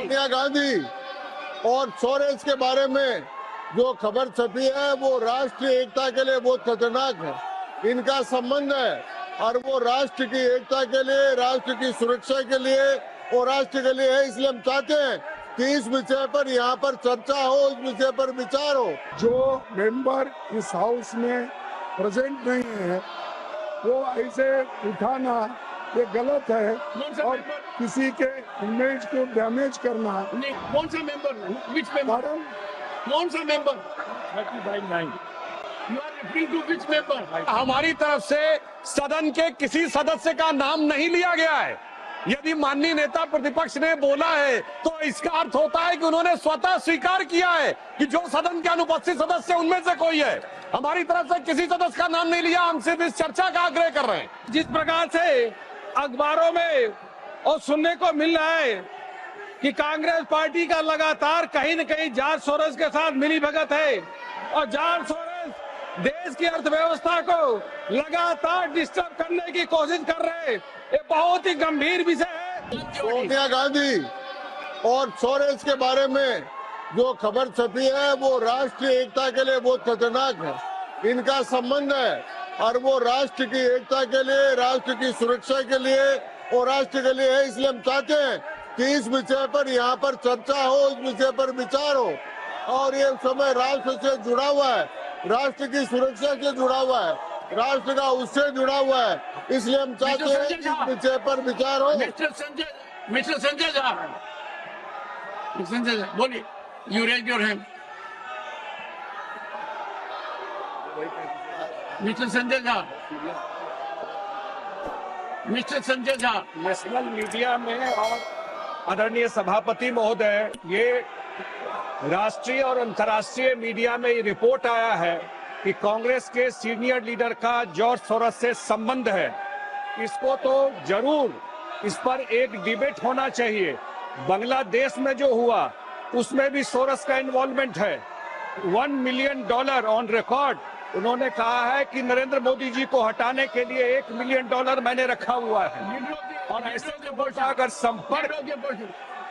सोनिया गांधी और सोरेस के बारे में जो खबर छपी है वो राष्ट्रीय एकता के लिए बहुत खतरनाक है। इनका संबंध है और वो राष्ट्र की एकता के लिए, राष्ट्र की सुरक्षा के लिए और राष्ट्र के लिए है। इसलिए हम चाहते हैं कि इस विषय पर यहाँ पर चर्चा हो, इस विषय पर विचार हो। जो मेंबर इस हाउस में प्रेजेंट नहीं है वो ऐसे उठाना ये गलत है और किसी के इमेज को डैमेज करना। कौन सा मेंबर? Which member? कौन सा member? 30/9 you are referring to which member? हमारी तरफ से सदन के किसी सदस्य का नाम नहीं लिया गया है। यदि माननीय नेता प्रतिपक्ष ने बोला है तो इसका अर्थ होता है कि उन्होंने स्वतः स्वीकार किया है कि जो सदन के अनुपस्थित सदस्य उनमें से कोई है। हमारी तरफ से किसी सदस्य का नाम नहीं लिया, हम सिर्फ इस चर्चा का आग्रह कर रहे हैं। जिस प्रकार से अखबारों में और सुनने को मिल रहा है कि कांग्रेस पार्टी का लगातार कहीं न कहीं जॉर्ज सोरोस के साथ मिलीभगत है और जॉर्ज सोरोस देश की अर्थव्यवस्था को लगातार डिस्टर्ब करने की कोशिश कर रहे हैं। ये बहुत ही गंभीर विषय है। सोनिया गांधी और सोरेस के बारे में जो खबर छपी है वो राष्ट्रीय एकता के लिए बहुत खतरनाक है। इनका संबंध है और वो राष्ट्र की एकता के लिए, राष्ट्र की सुरक्षा के लिए और राष्ट्र के लिए है। इसलिए हम चाहते हैं कि इस विषय पर यहाँ पर चर्चा हो, इस विषय पर विचार हो। और ये समय राष्ट्र से जुड़ा हुआ है, राष्ट्र की सुरक्षा से जुड़ा हुआ है, राष्ट्र का उससे जुड़ा हुआ है। इसलिए हम चाहते हैं कि इस विषय पर विचार हो। मिस्टर संजय झा, बोलिए। You raise your hand. Mister Sanjay Jha, national media में और आदरणीय सभापति महोदय, ये राष्ट्रीय और अंतर्राष्ट्रीय मीडिया में ये रिपोर्ट आया है कि कांग्रेस के सीनियर लीडर का जॉर्ज सोरोस से संबंध है। इसको तो जरूर इस पर एक डिबेट होना चाहिए। बांग्लादेश में जो हुआ उसमें भी सोरोस का इन्वॉल्वमेंट है। $1 मिलियन ऑन रिकॉर्ड उन्होंने कहा है कि नरेंद्र मोदी जी को हटाने के लिए $1 मिलियन मैंने रखा हुआ है। और ऐसे अगर संपर्क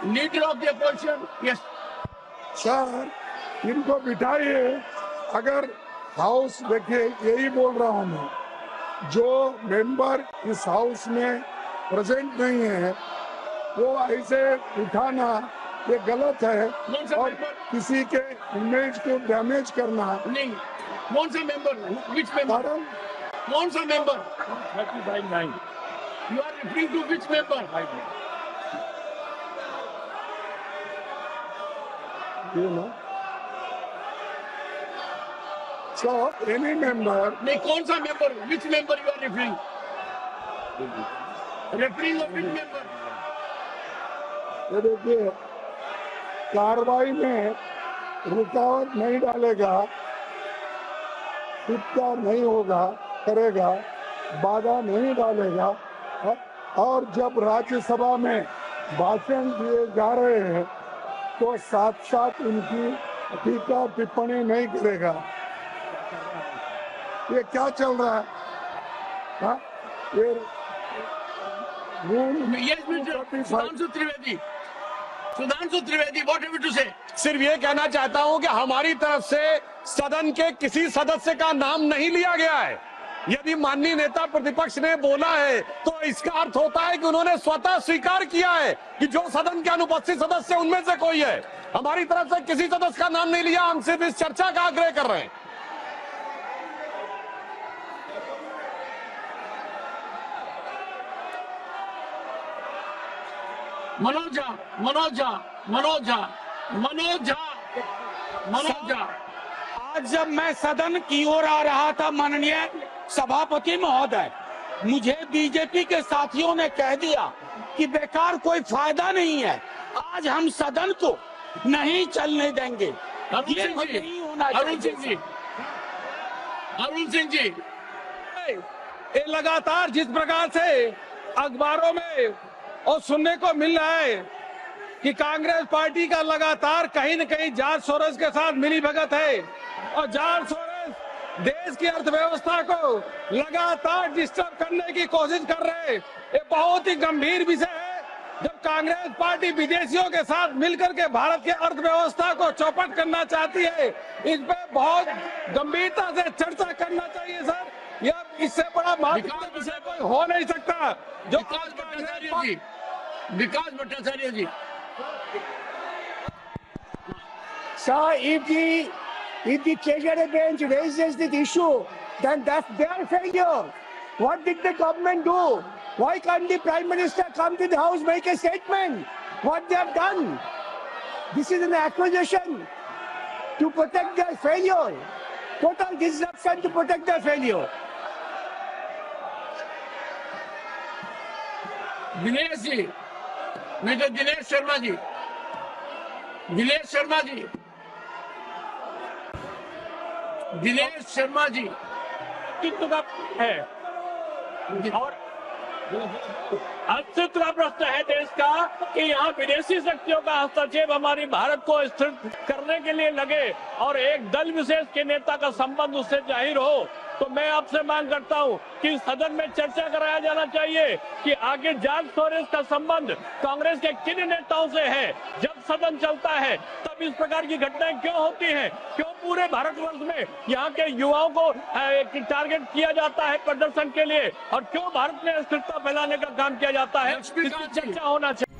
leader of the opposition, yes sir, इनको बिठाइए। अगर हाउस देखिए, यही बोल रहा हूँ मैं, जो मेंबर इस हाउस में प्रेजेंट नहीं है वो ऐसे उठाना ये गलत है और किसी के इमेज को डैमेज करना। नहीं, कौन सा मेंबर? Which member? कौन सा member? 30/9 you are referring to which member? you know. So any member. नहीं, कौन सा member? Which member you are referring? Referring of which member? ये देखिए, कार्रवाई में रुकावट नहीं डालेगा, उपचार नहीं होगा, करेगा, बाधा नहीं डालेगा। और जब राज्यसभा में भाषण दिए जा रहे हैं तो साथ साथ उनकी टीका टिप्पणी नहीं करेगा। ये क्या चल रहा है? हाँ? ये Sudhanshu Trivedi, what have you to say? सिर्फ ये कहना चाहता हूं कि हमारी तरफ से सदन के किसी सदस्य का नाम नहीं लिया गया है। यदि माननीय नेता प्रतिपक्ष ने बोला है तो इसका अर्थ होता है कि उन्होंने स्वतः स्वीकार किया है कि जो सदन के अनुपस्थित सदस्य उनमें से कोई है। हमारी तरफ से किसी सदस्य का नाम नहीं लिया, हम सिर्फ इस चर्चा का आग्रह कर रहे हैं। मनोज झा। आज जब मैं सदन की ओर आ रहा था, माननीय सभापति महोदय, मुझे बीजेपी के साथियों ने कह दिया कि बेकार कोई फायदा नहीं है, आज हम सदन को नहीं चलने देंगे। ये नहीं होना चाहिए। अरुण सिंह जी, ये लगातार जिस प्रकार से अखबारों में और सुनने को मिल रहा है कि कांग्रेस पार्टी का लगातार कहीं न कहीं जॉर्ज सोरोस के साथ मिलीभगत है और जॉर्ज सोरोस देश की अर्थव्यवस्था को लगातार डिस्टर्ब करने की कोशिश कर रहे हैं। ये बहुत ही गंभीर विषय है जब कांग्रेस पार्टी विदेशियों के साथ मिलकर के भारत की अर्थव्यवस्था को चौपट करना चाहती है, इस पे बहुत गंभीरता से चर्चा करना चाहिए सर। यह इससे बड़ा महत्वपूर्ण विषय कोई हो नहीं सकता। जो विकास भट्टाचार्य जी, विकास भट्टाचार्य जी। Sir, if the Treasury bench raises this issue, then that's their failure. What did the government do? Why can't the Prime Minister come to the House, make a statement? What they have done? This is an accusation to protect their failure. Total disruption to protect their failure. Dinesh ji, mister Dinesh Sharma ji, Dinesh Sharma ji, Dinesh Sharma ji, अस्तित्व का है और अस्तित्व का प्रश्न है देश का कि यहाँ विदेशी शक्तियों का हस्तक्षेप हमारी भारत को स्थिर करने के लिए लगे और एक दल विशेष के नेता का संबंध उससे जाहिर हो, तो मैं आपसे मांग करता हूं कि सदन में चर्चा कराया जाना चाहिए कि आगे जॉर्ज सोरोस का संबंध कांग्रेस के किन नेताओं से है। जब सदन चलता है तब इस प्रकार की घटनाएं क्यों होती हैं? क्यों पूरे भारतवर्ष में यहाँ के युवाओं को टारगेट किया जाता है प्रदर्शन के लिए, और क्यों भारत में अस्थिरता फैलाने का काम किया जाता है? इसकी चर्चा होना चाहिए।